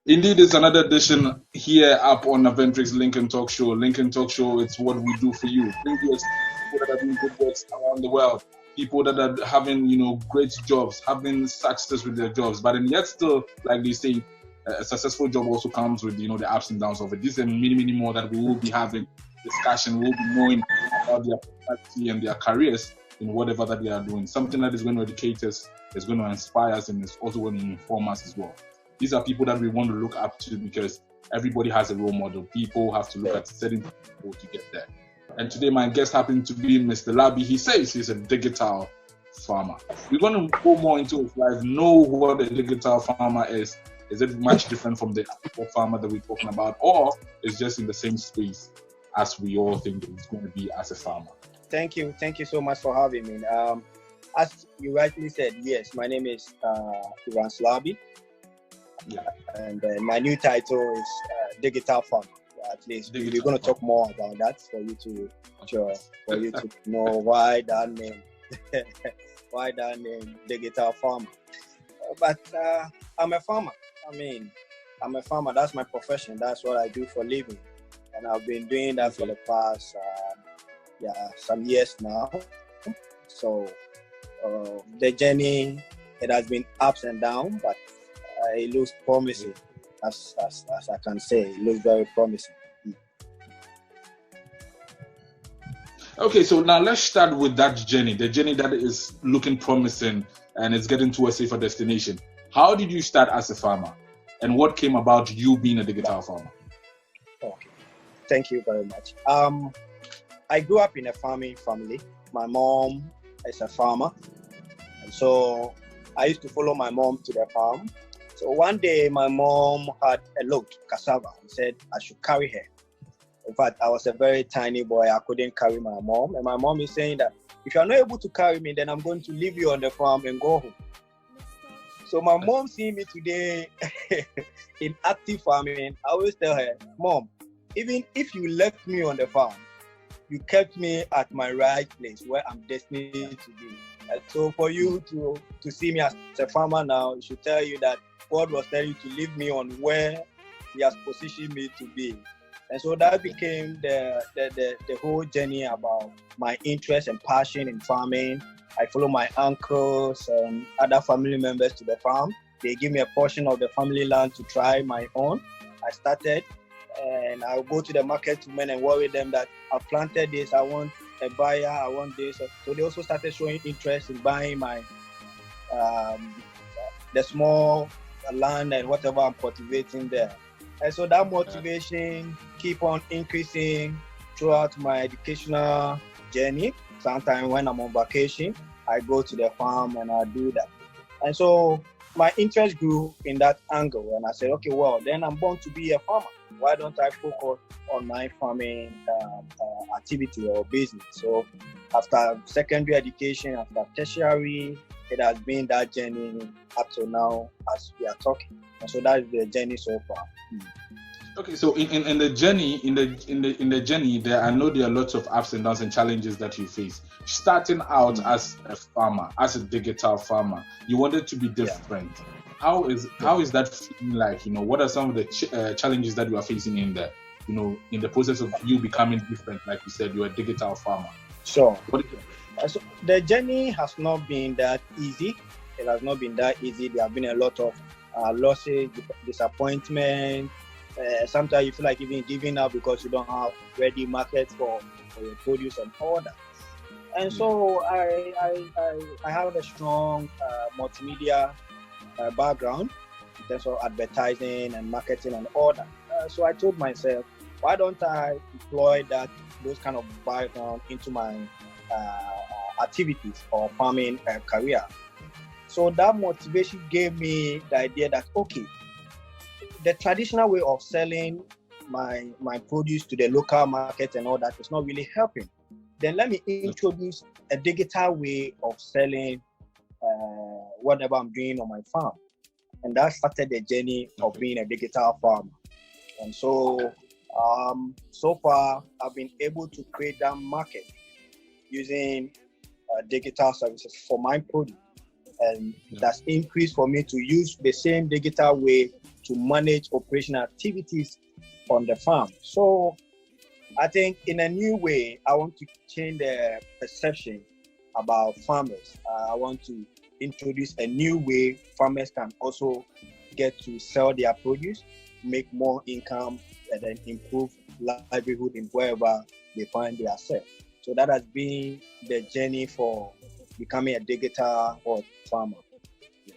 Indeed, it's another edition here up on Aventrix Lincoln Talk Show. Lincoln Talk Show, it's what we do for you. Bring you people that are doing good works around the world, people that are having, great jobs, having success with their jobs, but then yet still, like they say, a successful job also comes with, the ups and downs of it. This and many more that we will be having discussion, we'll be knowing about their personality and their careers in whatever that they are doing. Something that is going to educate us, is going to inspire us, and is also going to inform us as well. These are people that we want to look up to because everybody has a role model. People have to look at certain people to get there. And today my guest happened to be Mr. Larbi. He says he's a digital farmer. We're going to go more into his life, know what a digital farmer is. Is it much different from the actual farmer that we're talking about, or is just in the same space as we all think it's going to be as a farmer? Thank you so much for having me. As you rightly said, yes, my name is Evans Larbi. Yeah. And my new title is digital farmer. At least we're going to talk more about that for you to know why that name, digital farmer. But I'm a farmer. I'm a farmer. That's my profession. That's what I do for a living, and I've been doing that for the past some years now. So the journey, it has been ups and downs, but it looks promising, as I can say. It looks very promising. Okay, so now let's start with that journey, the journey that is looking promising and it's getting to a safer destination. How did you start as a farmer, and what came about you being a digital farmer? Okay, thank you very much. I grew up in a farming family. My mom is a farmer, and so I used to follow my mom to the farm. So one day my mom had a load of cassava and said I should carry her. In fact, I was a very tiny boy. I couldn't carry my mom. And my mom is saying that if you're not able to carry me, then I'm going to leave you on the farm and go home. So my mom seeing me today in active farming, I always tell her, Mom, even if you left me on the farm, you kept me at my right place where I'm destined to be. And so for you to see me as a farmer now, it should tell you that God was telling you to leave me on where He has positioned me to be. And so that became the whole journey about my interest and passion in farming. I follow my uncles and other family members to the farm. They give me a portion of the family land to try my own. I started, and I'll go to the market women and worry them that I've planted this, I want a buyer, I want this. So they also started showing interest in buying my the small land and whatever I'm cultivating there. And so that motivation keep on increasing throughout my educational journey. Sometimes when I'm on vacation, I go to the farm and I do that. And so my interest grew in that angle. And I said, okay, well, then I'm born to be a farmer. Why don't I focus on my farming activity or business? So after secondary education, after tertiary, it has been that journey up to now as we are talking. And so that is the journey so far. Okay, so in the journey, in the journey, there are lots of ups and downs and challenges that you face. Starting out as a farmer, as a digital farmer, you wanted to be different. Yeah. How is that feeling like? What are some of the challenges that you are facing in there? In the process of you becoming different, like you said, you're a digital farmer. Sure. So the journey has not been that easy. It has not been that easy. There have been a lot of losses, disappointment. Sometimes you feel like even giving up because you don't have ready market for your produce and all that. And so I have a strong multimedia background in terms of advertising and marketing and all that. So I told myself, why don't I employ those kind of background into my activities or farming career? So that motivation gave me the idea that, okay, the traditional way of selling my produce to the local market and all that is not really helping. Then let me introduce a digital way of selling whatever I'm doing on my farm. And that started the journey of being a digital farmer. And so, so far, I've been able to create that market using digital services for my produce. And that's increased for me to use the same digital way to manage operational activities on the farm. So I think in a new way, I want to change the perception about farmers. I want to introduce a new way farmers can also get to sell their produce, make more income, and then improve livelihood in wherever they find themselves. So that has been the journey for becoming a digital farmer.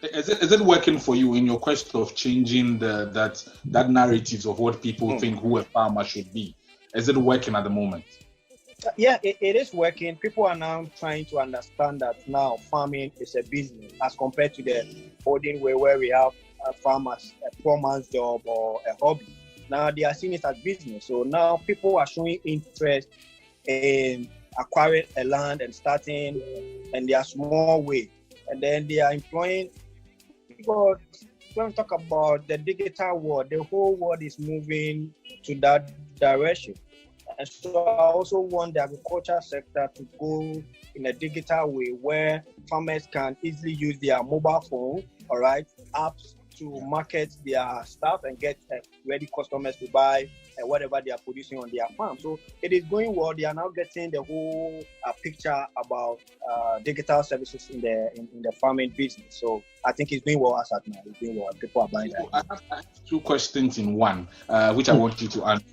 Is it working for you in your quest of changing that narratives of what people think who a farmer should be? Is it working at the moment? Yeah, it is working. People are now trying to understand that now farming is a business as compared to the olden way where we have a poor man's job or a hobby. Now they are seeing it as business. So now people are showing interest in acquiring a land and starting in their small way. And then they are employing, because when we talk about the digital world, the whole world is moving to that direction. And so I also want the agriculture sector to go in a digital way where farmers can easily use their mobile phone, all right, apps to market their stuff and get ready customers to buy whatever they are producing on their farm. So it is going well. They are now getting the whole picture about digital services in the farming business. So I think it's doing well as at now. It's doing well. People are buying that. I have two questions in one, which I want you to answer.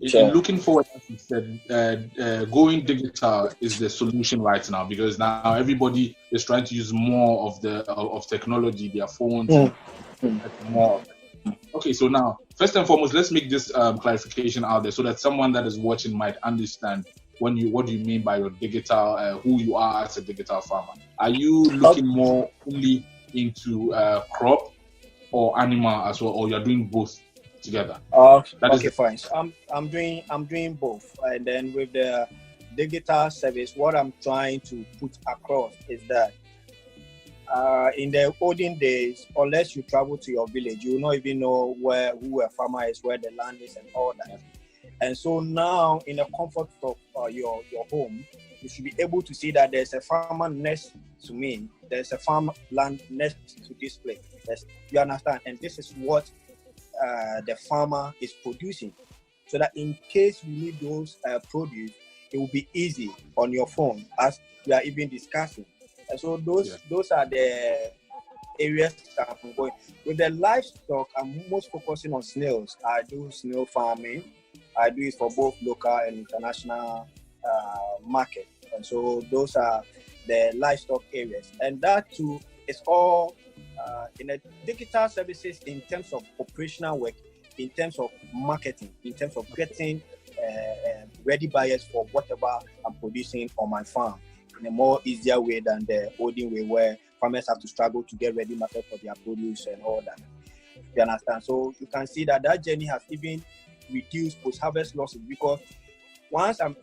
Sure. Looking forward, as you said, going digital is the solution right now, because now everybody is trying to use more of technology, their phones, more. Okay, so now, first and foremost, let's make this clarification out there so that someone that is watching might understand what do you mean by your digital, who you are as a digital farmer. Are you looking more only into crop or animal as well, or you're doing both together? Okay, fine. So I'm doing both, and then with the digital service, what I'm trying to put across is that in the olden days, unless you travel to your village, you will not even know who a farmer is, where the land is, and all that. And so now, in the comfort of your home, you should be able to see that there's a farmer next to me. There's a farm land next to this place. You understand? And this is what the farmer is producing. So that in case you need those produce, it will be easy on your phone, as we are even discussing. And so those are the areas that I'm going. With the livestock, I'm most focusing on snails. I do snail farming. I do it for both local and international market. And so those are the livestock areas. And that too is all in the digital services in terms of operational work, in terms of marketing, in terms of getting ready buyers for whatever I'm producing on my farm in a more easier way than the olden way where farmers have to struggle to get ready market for their produce and all that. You understand? So you can see that journey has even reduced post-harvest losses, because once I'm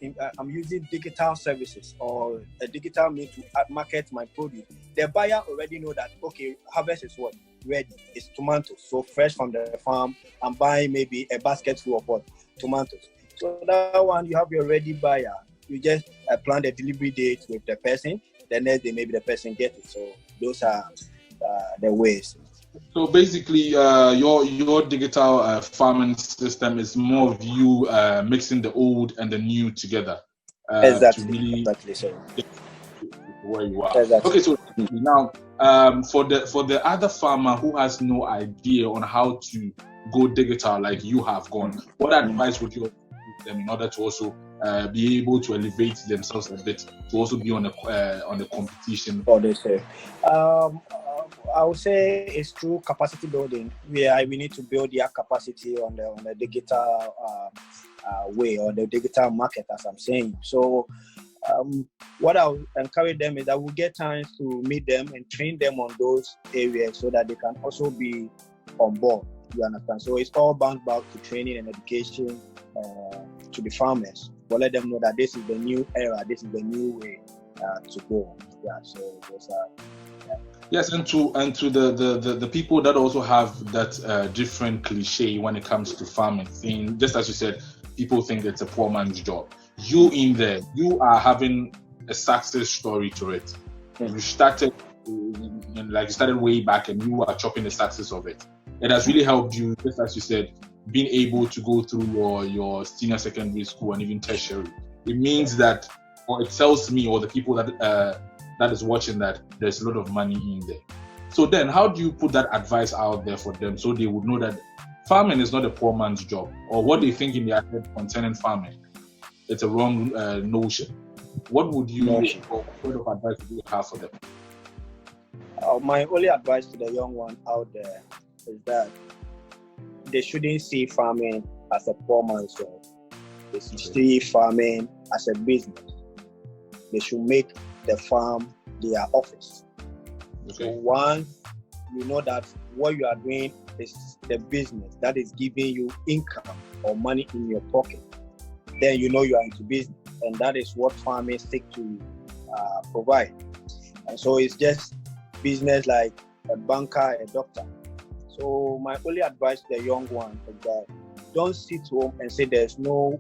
using digital services or a digital means to market my produce, the buyer already know that, okay, harvest is what? Ready. It's tomatoes. So fresh from the farm, I'm buying maybe a basket full of what? Tomatoes. So that one, you have your ready buyer. You just plan the delivery date with the person. The next day, maybe the person gets it. So those are the ways. So basically, your digital farming system is more of you mixing the old and the new together. Exactly. So where you are. Exactly. Okay, so now for the other farmer who has no idea on how to go digital like you have gone, what advice would you give them in order to also be able to elevate themselves a bit, to also be on the competition? What they say. I would say it's through capacity building. We need to build their capacity on the digital way, or the digital market, as I'm saying. So what I'll encourage them is that we'll get times to meet them and train them on those areas so that they can also be on board. You understand? So it's all bound back to training and education to the farmers. But let them know that this is the new era, this is the new way to go. Yeah. So those are. Yes, and to the people that also have that different cliche when it comes to farming thing, just as you said, people think it's a poor man's job. You in there, you are having a success story to it. You started way back, and you are chopping the success of it. it has really helped you, just as you said, being able to go through your senior secondary school and even tertiary. It means that, or it tells me or the people that is watching that there's a lot of money in there. So then how do you put that advice out there for them so they would know that farming is not a poor man's job, or what they think in their head concerning farming? It's a wrong notion. What would you, or what sort of advice would you have for them? My only advice to the young one out there is that they shouldn't see farming as a poor man's job. They should see farming as a business. They should make the farm their office. So once you know that what you are doing is the business that is giving you income or money in your pocket, then you know you are into business, and that is what farmers seek to provide. And so it's just business like a banker, a doctor. So my only advice to the young one is that don't sit home and say there's no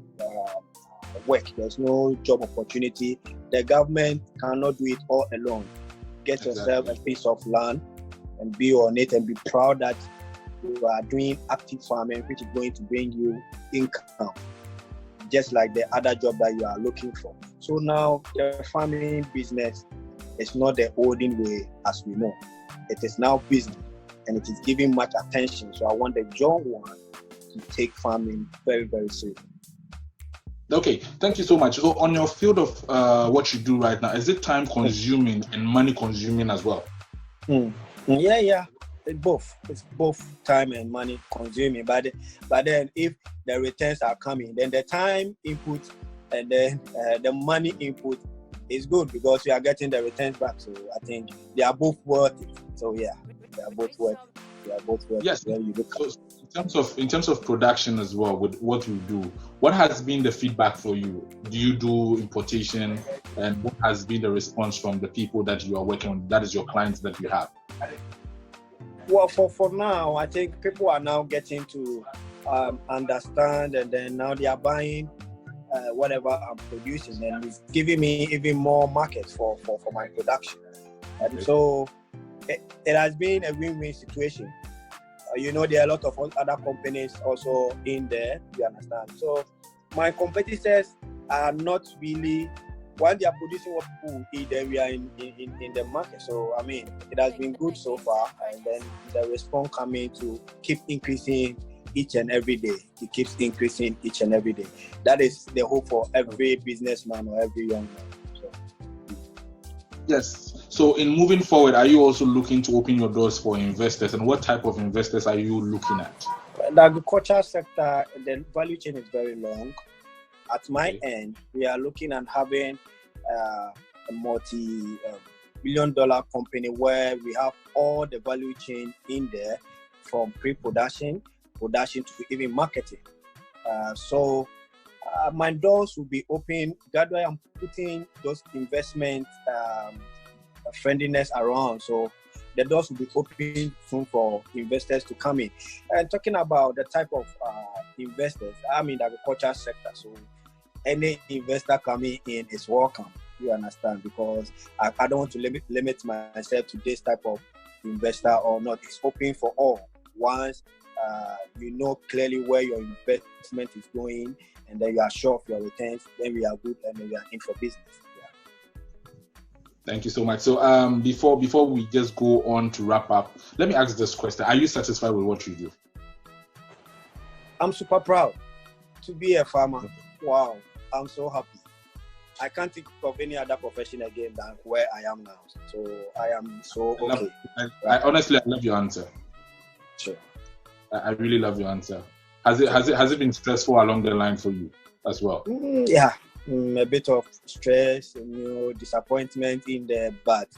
work, there's no job opportunity. The government cannot do it all alone. Get yourself a piece of land and be on it and be proud that you are doing active farming, which is going to bring you income, just like the other job that you are looking for. So now the farming business is not the olden way as we know. It is now business, and it is giving much attention. So I want the young one to take farming very, very seriously. Okay, thank you so much. So on your field of what you do right now, is it time consuming and money consuming as well? Yeah. It's both time and money consuming. But then if the returns are coming, then the time input and then the money input is good because you are getting the returns back. So I think they are both worth it. So yeah, they are both worth it. Yes. So in terms of production as well, with what you do, what has been the feedback for you? Do you do importation, and what has been the response from the people that you are working with? That is your clients that you have. Well, for now, I think people are now getting to understand, and then now they are buying whatever I'm producing, and it's giving me even more market for my production. And so it has been a win-win situation. There are a lot of other companies also in there, you understand. So my competitors are not really, while they are producing what people eat, then we are in the market. So, I mean, it has been good so far, and then the response coming to keep increasing each and every day. It keeps increasing each and every day. That is the hope for every businessman or every young man. So. Yes. So in moving forward, are you also looking to open your doors for investors, and what type of investors are you looking at? The agriculture sector, the value chain is very long. At my end, we are looking at having a multi-billion-dollar company where we have all the value chain in there, from pre-production, production to even marketing. So my doors will be open. That's why I'm putting those investment friendliness around. So the doors will be open soon for investors to come in. And talking about the type of investors, I'm in the agriculture sector. So any investor coming in is welcome, you understand, because I don't want to limit myself to this type of investor or not. It's open for all. Once you know clearly where your investment is going, and then you are sure of your returns, then we are good and we are in for business. Yeah. Thank you so much. So before we just go on to wrap up, let me ask this question. Are you satisfied with what you do? I'm super proud to be a farmer. Wow, I'm so happy. I can't think of any other profession again than where I am now. So I am so okay. I honestly love your answer. Sure. I really love your answer. Has it been stressful along the line for you as well? Yeah, a bit of stress, disappointment in there, but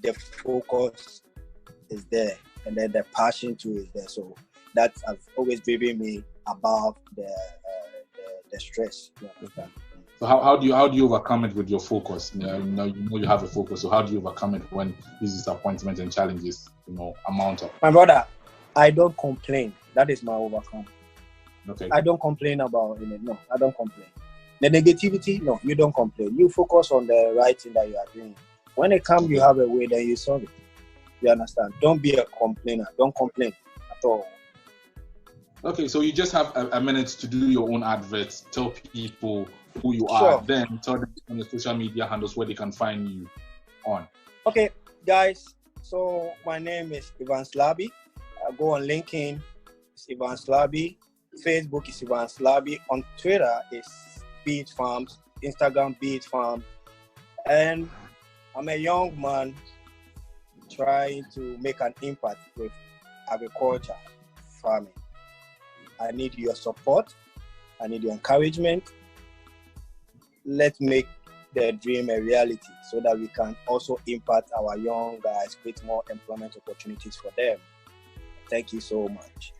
the focus is there, and then the passion too is there. So that has always driven me above the stress. So how do you overcome it with your focus? You have a focus. So how do you overcome it when these disappointments and challenges, amount up? My brother, I don't complain. That is my overcome. Okay. I don't complain about it. No, I don't complain. The negativity, no, you don't complain. You focus on the right thing that you are doing. When it comes, you have a way, then you solve it. You understand? Don't be a complainer. Don't complain at all. Okay, so you just have a minute to do your own adverts. Tell people who you are. Sure. Then tell them on the social media handles where they can find you on. Okay, guys. So my name is Evans Larbi. I go on LinkedIn. It's Evans Larbi. Facebook is Evans Larbi. On Twitter is Beit Farms. Instagram Beit Farms. And I'm a young man trying to make an impact with agriculture, farming. I need your support. I need your encouragement. Let's make the dream a reality so that we can also impact our young guys, create more employment opportunities for them. Thank you so much.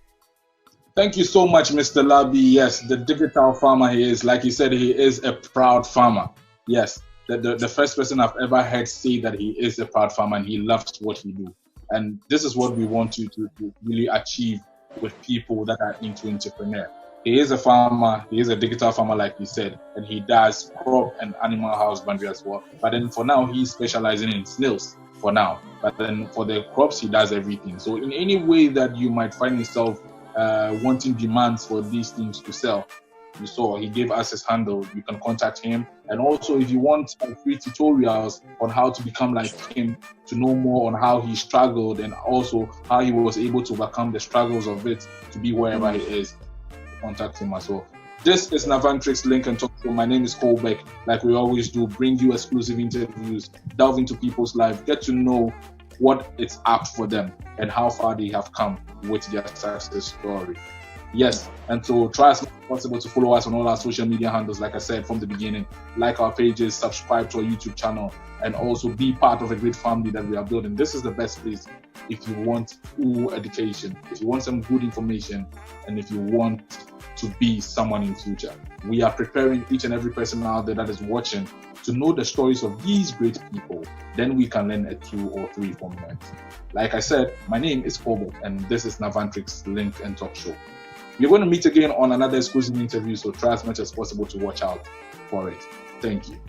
Thank you so much, Mr. Larbi. Yes, the digital farmer he is. Like he said, he is a proud farmer. Yes, the first person I've ever heard say that he is a proud farmer and he loves what he do. And this is what we want to really achieve with people that are into entrepreneur. He is a farmer, he is a digital farmer like he said, and he does crop and animal husbandry as well. But then for now, he's specializing in snails for now. But then for the crops, he does everything. So in any way that you might find yourself wanting demands for these things to sell, you saw he gave us his handle. You can contact him. And also if you want free tutorials on how to become like him, to know more on how he struggled and also how he was able to overcome the struggles of it to be wherever he is, contact him as well. This is Navantrix Lincoln Talk Show. My name is Cole Beck. Like we always do, bring you exclusive interviews, delve into people's lives, get to know what it's up for them and how far they have come with their success story. Yes, and so try as much as possible to follow us on all our social media handles. Like I said from the beginning, like our pages, subscribe to our YouTube channel, and also be part of a great family that we are building. This is the best place if you want full education, if you want some good information, and if you want to be someone in future. We are preparing each and every person out there that is watching to know the stories of these great people. Then we can learn a 2 or 3 from them. Like I said, my name is Colbert, and this is Navantrix Link and Talk Show. We're going to meet again on another exclusive interview, so try as much as possible to watch out for it. Thank you.